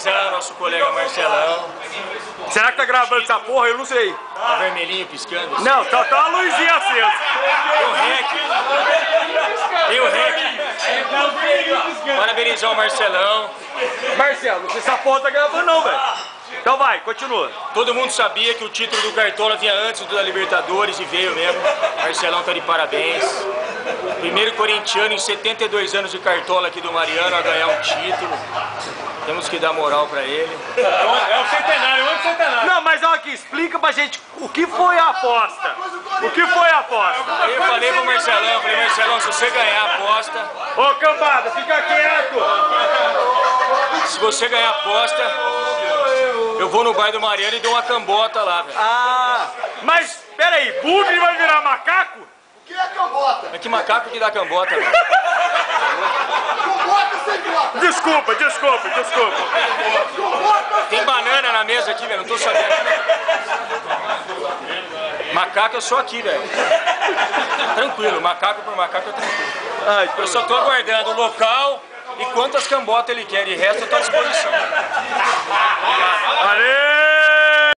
Tarzan, nosso colega Marcelão. Será que tá gravando essa porra? Eu não sei. Tá vermelhinho piscando. Não, tá uma luzinha acesa. Tem o REC. Tem o REC. Parabenizar o Marcelão. Marcelo, não sei se essa porra tá gravando não, velho. Então vai, continua. Todo mundo sabia que o título do Cartola vinha antes do da Libertadores e veio mesmo. Marcelão tá de parabéns. Primeiro corintiano em 72 anos de Cartola aqui do Mariano a ganhar um título. Temos que dar moral pra ele. É o centenário, é o centenário. Não, mas olha aqui, explica pra gente o que foi a aposta. O que foi a aposta? Aí eu falei pro Marcelão, Marcelão, se você ganhar a aposta... Ô, cambada, fica quieto. Se você ganhar a aposta, eu vou no bar do Mariano e dou uma cambota lá, velho. Ah, mas peraí, bugre vai virar macaco? O que é cambota? Mas que macaco que dá cambota, velho? Cambota sem bota! Desculpa. Tem banana na mesa aqui, velho, não tô sabendo. Macaco eu sou aqui, velho. Tranquilo, macaco por macaco é tranquilo. Ai, Eu só tô aguardando o local e quantas cambotas ele quer, de resto eu tô à disposição. valeu!